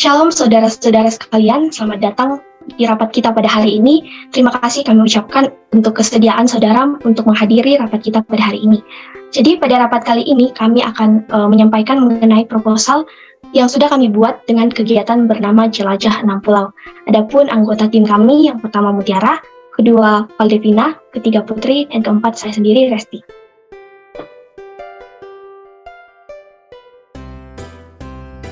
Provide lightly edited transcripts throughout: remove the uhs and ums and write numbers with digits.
Shalom saudara-saudara sekalian, selamat datang di rapat kita pada hari ini. Terima kasih kami ucapkan untuk kesediaan saudara untuk menghadiri rapat kita pada hari ini. Jadi pada rapat kali ini kami akan menyampaikan mengenai proposal yang sudah kami buat dengan kegiatan bernama Jelajah 6 Pulau. Adapun anggota tim kami yang pertama Mutiara, kedua Valdevina, ketiga Putri, dan keempat saya sendiri Resti.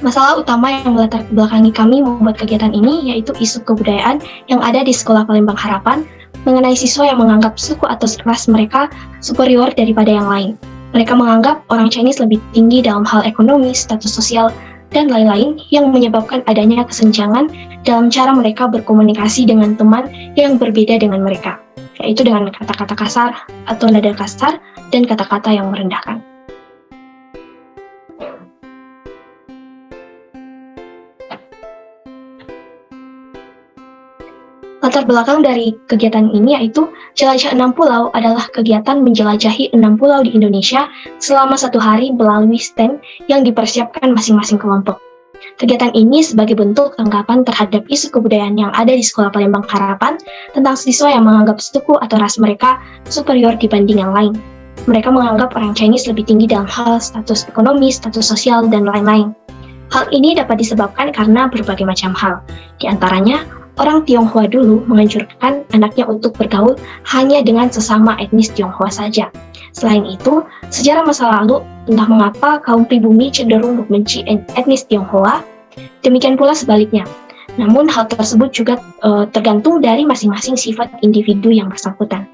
Masalah utama yang melatar belakangi kami membuat kegiatan ini yaitu isu kebudayaan yang ada di Sekolah Palembang Harapan mengenai siswa yang menganggap suku atau ras mereka superior daripada yang lain. Mereka menganggap orang Chinese lebih tinggi dalam hal ekonomi, status sosial, dan lain-lain yang menyebabkan adanya kesenjangan dalam cara mereka berkomunikasi dengan teman yang berbeda dengan mereka, yaitu dengan kata-kata kasar atau nada kasar dan kata-kata yang merendahkan. Latar belakang dari kegiatan ini yaitu Jelajah 6 Pulau adalah kegiatan menjelajahi 6 pulau di Indonesia selama 1 hari melalui stand yang dipersiapkan masing-masing kelompok. Kegiatan ini sebagai bentuk tanggapan terhadap isu kebudayaan yang ada di Sekolah Palembang Harapan tentang siswa yang menganggap suku atau ras mereka superior dibanding yang lain. Mereka menganggap orang Chinese lebih tinggi dalam hal status ekonomi, status sosial, dan lain-lain. Hal ini dapat disebabkan karena berbagai macam hal, di antaranya orang Tionghoa dulu menganjurkan anaknya untuk bergaul hanya dengan sesama etnis Tionghoa saja. Selain itu, sejarah masa lalu tentang mengapa kaum pribumi cenderung membenci etnis Tionghoa, demikian pula sebaliknya. Namun hal tersebut juga tergantung dari masing-masing sifat individu yang bersangkutan.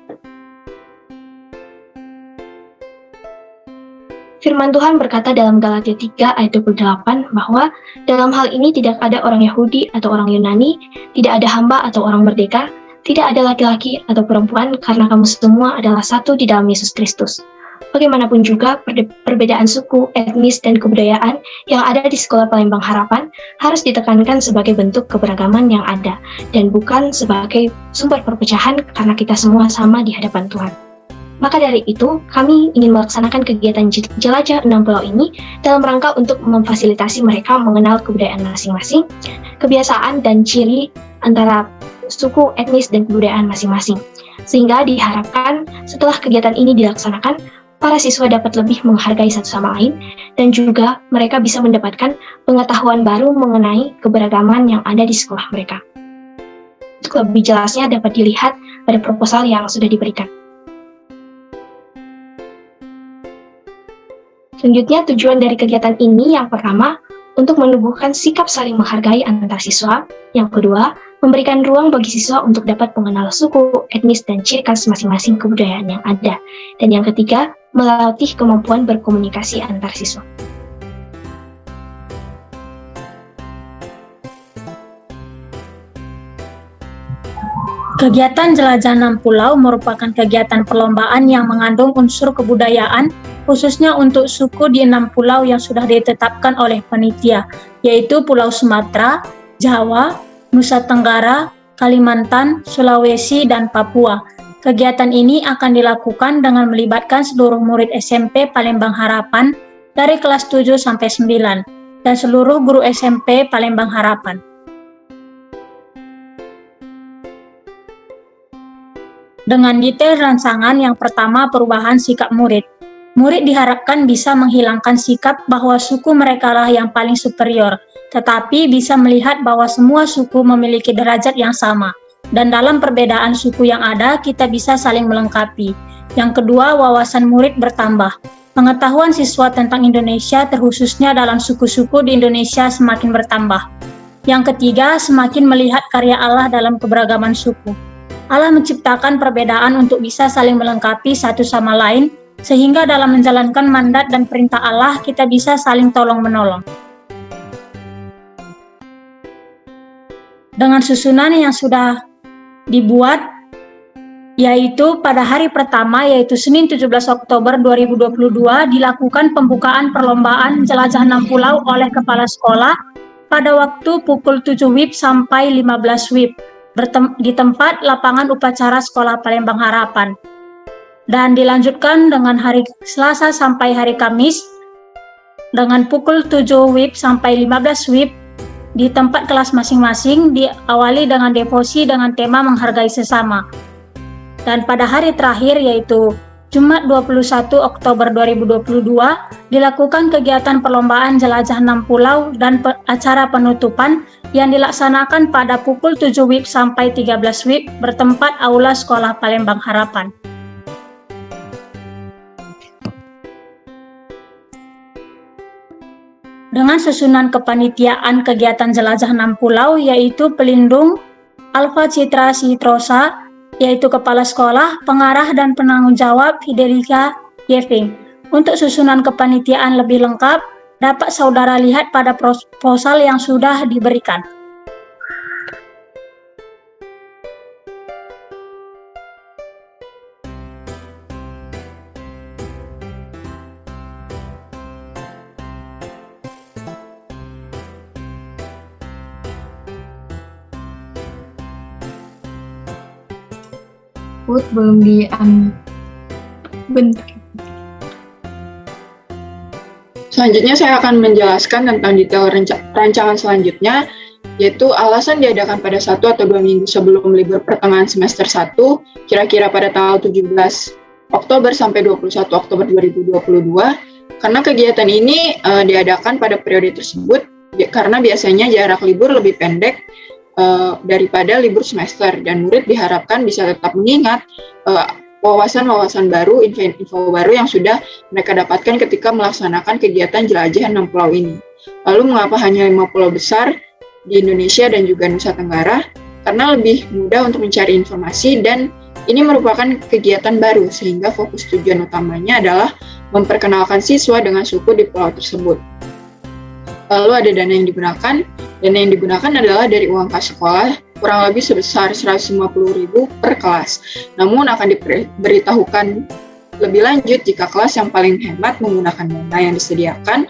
Firman Tuhan berkata dalam Galatia 3 ayat 28 bahwa dalam hal ini tidak ada orang Yahudi atau orang Yunani, tidak ada hamba atau orang merdeka, tidak ada laki-laki atau perempuan karena kamu semua adalah satu di dalam Yesus Kristus. Bagaimanapun juga perbedaan suku, etnis, dan kebudayaan yang ada di Sekolah Palembang Harapan harus ditekankan sebagai bentuk keberagaman yang ada dan bukan sebagai sumber perpecahan karena kita semua sama di hadapan Tuhan. Maka dari itu, kami ingin melaksanakan kegiatan Jelajah 6 Pulau ini dalam rangka untuk memfasilitasi mereka mengenal kebudayaan masing-masing, kebiasaan dan ciri antara suku, etnis, dan kebudayaan masing-masing. Sehingga diharapkan setelah kegiatan ini dilaksanakan, para siswa dapat lebih menghargai satu sama lain, dan juga mereka bisa mendapatkan pengetahuan baru mengenai keberagaman yang ada di sekolah mereka. Untuk lebih jelasnya dapat dilihat pada proposal yang sudah diberikan. Selanjutnya, tujuan dari kegiatan ini yang pertama, untuk menumbuhkan sikap saling menghargai antar siswa. Yang kedua, memberikan ruang bagi siswa untuk dapat mengenal suku, etnis, dan ciri khas masing-masing kebudayaan yang ada. Dan yang ketiga, melatih kemampuan berkomunikasi antar siswa. Kegiatan Jelajah 6 Pulau merupakan kegiatan perlombaan yang mengandung unsur kebudayaan, khususnya untuk suku di 6 pulau yang sudah ditetapkan oleh panitia, yaitu Pulau Sumatera, Jawa, Nusa Tenggara, Kalimantan, Sulawesi, dan Papua. Kegiatan ini akan dilakukan dengan melibatkan seluruh murid SMP Palembang Harapan dari kelas 7 sampai 9 dan seluruh guru SMP Palembang Harapan. Dengan detail rancangan yang pertama perubahan sikap murid. Murid diharapkan bisa menghilangkan sikap bahwa suku merekalah yang paling superior, tetapi bisa melihat bahwa semua suku memiliki derajat yang sama, dan dalam perbedaan suku yang ada kita bisa saling melengkapi. Yang kedua, wawasan murid bertambah. Pengetahuan siswa tentang Indonesia terkhususnya dalam suku-suku di Indonesia semakin bertambah. Yang ketiga, semakin melihat karya Allah dalam keberagaman suku. Allah menciptakan perbedaan untuk bisa saling melengkapi satu sama lain, sehingga dalam menjalankan mandat dan perintah Allah, kita bisa saling tolong-menolong. Dengan susunan yang sudah dibuat, yaitu pada hari pertama, yaitu Senin 17 Oktober 2022, dilakukan pembukaan perlombaan Jelajah 6 Pulau oleh Kepala Sekolah pada waktu pukul 7 WIB sampai 15 WIB. Di tempat lapangan upacara Sekolah Palembang Harapan, dan dilanjutkan dengan hari Selasa sampai hari Kamis dengan pukul 7 WIB sampai 15 WIB di tempat kelas masing-masing diawali dengan devosi dengan tema menghargai sesama. Dan pada hari terakhir yaitu Jumat 21 Oktober 2022 dilakukan kegiatan perlombaan jelajah 6 pulau dan acara penutupan yang dilaksanakan pada pukul 7 WIB sampai 13 WIB bertempat Aula Sekolah Palembang Harapan. Dengan susunan kepanitiaan kegiatan jelajah 6 pulau yaitu Pelindung, Alfa Citra Citrosa, yaitu Kepala Sekolah, Pengarah dan Penanggung Jawab Fidelika Yeving. Untuk susunan kepanitiaan lebih lengkap, dapat saudara lihat pada proposal yang sudah diberikan. Belum bentar. Selanjutnya saya akan menjelaskan tentang detail rancangan selanjutnya, yaitu alasan diadakan pada 1 atau 2 minggu sebelum libur pertengahan semester 1, kira-kira pada tanggal 17 Oktober sampai 21 Oktober 2022, karena kegiatan ini diadakan pada periode tersebut, karena biasanya jarak libur lebih pendek daripada libur semester, dan murid diharapkan bisa tetap mengingat wawasan-wawasan baru, info-info baru yang sudah mereka dapatkan ketika melaksanakan kegiatan jelajah 6 pulau ini. Lalu mengapa hanya 5 pulau besar di Indonesia dan juga Nusa Tenggara? Karena lebih mudah untuk mencari informasi dan ini merupakan kegiatan baru, sehingga fokus tujuan utamanya adalah memperkenalkan siswa dengan suku di pulau tersebut. Lalu ada dana yang digunakan. Dana yang digunakan adalah dari uang kas sekolah, kurang lebih sebesar 150.000 per kelas. Namun akan diberitahukan lebih lanjut jika kelas yang paling hemat menggunakan dana yang disediakan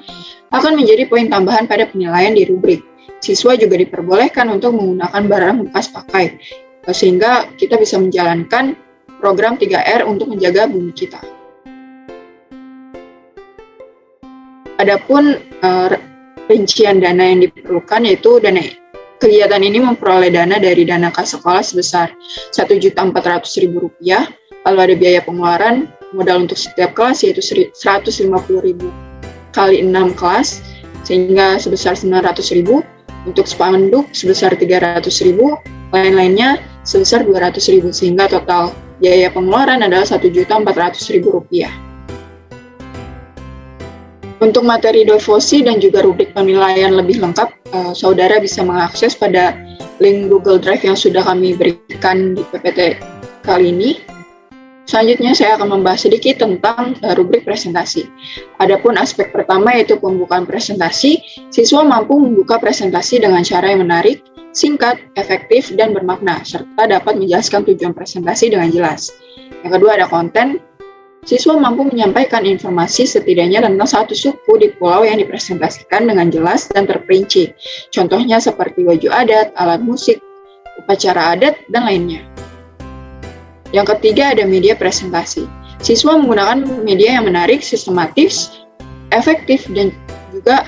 akan menjadi poin tambahan pada penilaian di rubrik. Siswa juga diperbolehkan untuk menggunakan barang bekas pakai, sehingga kita bisa menjalankan program 3R untuk menjaga bumi kita. Adapun rincian dana yang diperlukan yaitu kegiatan ini memperoleh dana dari dana kas sekolah sebesar Rp1.400.000, lalu ada biaya pengeluaran modal untuk setiap kelas yaitu Rp150.000 kali 6 kelas sehingga sebesar Rp900.000, untuk spanduk sebesar Rp300.000, lain-lainnya sebesar Rp200.000, sehingga total biaya pengeluaran adalah Rp1.400.000. Untuk materi devosi dan juga rubrik penilaian lebih lengkap, saudara bisa mengakses pada link Google Drive yang sudah kami berikan di PPT kali ini. Selanjutnya saya akan membahas sedikit tentang rubrik presentasi. Adapun aspek pertama yaitu pembukaan presentasi, siswa mampu membuka presentasi dengan cara yang menarik, singkat, efektif, dan bermakna, serta dapat menjelaskan tujuan presentasi dengan jelas. Yang kedua ada konten. Siswa mampu menyampaikan informasi setidaknya tentang satu suku di pulau yang dipresentasikan dengan jelas dan terperinci. Contohnya seperti baju adat, alat musik, upacara adat, dan lainnya. Yang ketiga ada media presentasi. Siswa menggunakan media yang menarik, sistematis, efektif, dan juga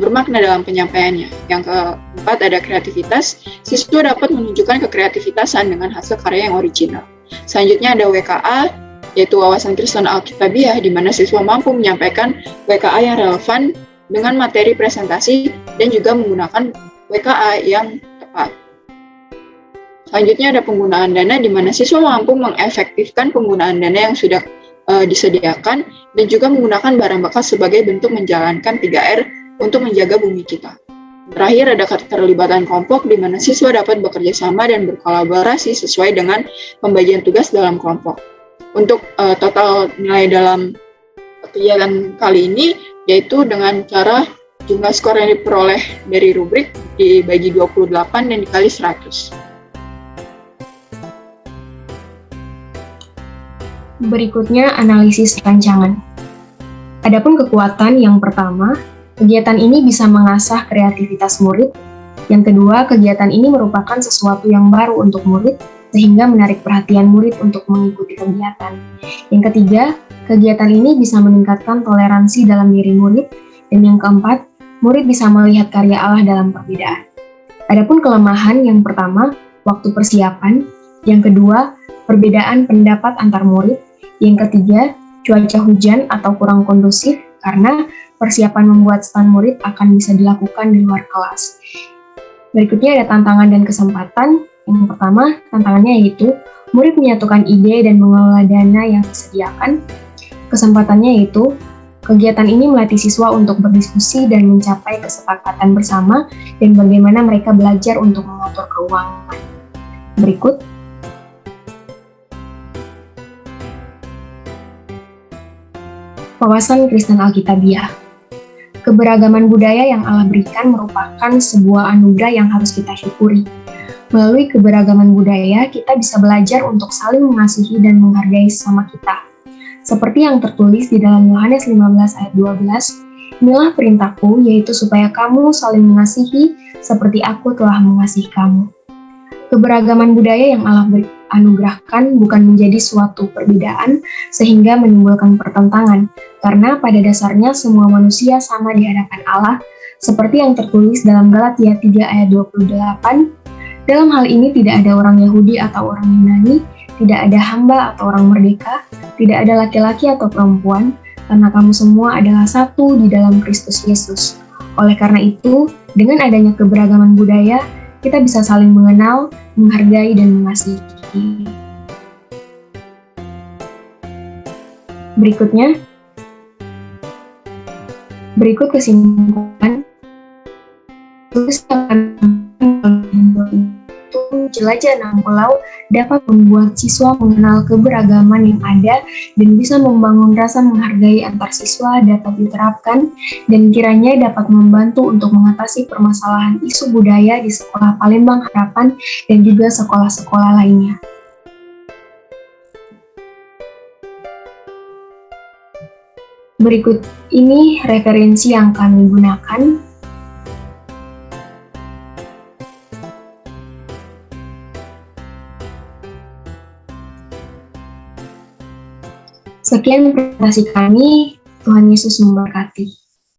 bermakna dalam penyampaiannya. Yang keempat ada kreativitas. Siswa dapat menunjukkan kekreativitasan dengan hasil karya yang original. Selanjutnya ada WKA, yaitu wawasan Kristen Alkitabiah, di mana siswa mampu menyampaikan WKA yang relevan dengan materi presentasi dan juga menggunakan WKA yang tepat. Selanjutnya ada penggunaan dana, di mana siswa mampu mengefektifkan penggunaan dana yang sudah disediakan dan juga menggunakan barang bekas sebagai bentuk menjalankan 3R untuk menjaga bumi kita. Terakhir ada keterlibatan kelompok, di mana siswa dapat bekerja sama dan berkolaborasi sesuai dengan pembagian tugas dalam kelompok. Untuk total nilai dalam kegiatan kali ini yaitu dengan cara jumlah skor yang diperoleh dari rubrik dibagi 28 dan dikali 100. Berikutnya analisis rancangan. Adapun kekuatan yang pertama, kegiatan ini bisa mengasah kreativitas murid. Yang kedua, kegiatan ini merupakan sesuatu yang baru untuk murid, sehingga menarik perhatian murid untuk mengikuti kegiatan. Yang ketiga, kegiatan ini bisa meningkatkan toleransi dalam diri murid. Dan yang keempat, murid bisa melihat karya Allah dalam perbedaan. Adapun kelemahan yang pertama, waktu persiapan, yang kedua, perbedaan pendapat antar murid, yang ketiga, cuaca hujan atau kurang kondusif karena persiapan membuat stand murid akan bisa dilakukan di luar kelas. Berikutnya ada tantangan dan kesempatan. Yang pertama, tantangannya yaitu murid menyatukan ide dan mengelola dana yang disediakan. Kesempatannya yaitu kegiatan ini melatih siswa untuk berdiskusi dan mencapai kesepakatan bersama dan bagaimana mereka belajar untuk mengatur keuangan. Berikut. Wawasan Kristen Alkitabiah. Keberagaman budaya yang Allah berikan merupakan sebuah anugerah yang harus kita syukuri. Melalui keberagaman budaya, kita bisa belajar untuk saling mengasihi dan menghargai sesama kita. Seperti yang tertulis di dalam Yohanes 15 ayat 12, inilah perintahku, yaitu supaya kamu saling mengasihi seperti aku telah mengasihi kamu. Keberagaman budaya yang Allah anugerahkan bukan menjadi suatu perbedaan sehingga menimbulkan pertentangan, karena pada dasarnya semua manusia sama di hadapan Allah, seperti yang tertulis dalam Galatia 3 ayat 28. Dalam hal ini tidak ada orang Yahudi atau orang Yunani, tidak ada hamba atau orang merdeka, tidak ada laki-laki atau perempuan, karena kamu semua adalah satu di dalam Kristus Yesus. Oleh karena itu, dengan adanya keberagaman budaya, kita bisa saling mengenal, menghargai, dan mengasihi. Berikut kesimpulan. Jelajah 6 pulau dapat membuat siswa mengenal keberagaman yang ada dan bisa membangun rasa menghargai antar siswa dapat diterapkan dan kiranya dapat membantu untuk mengatasi permasalahan isu budaya di Sekolah Palembang Harapan dan juga sekolah-sekolah lainnya. Berikut ini referensi yang kami gunakan. Sekian presentasi kami, Tuhan Yesus memberkati.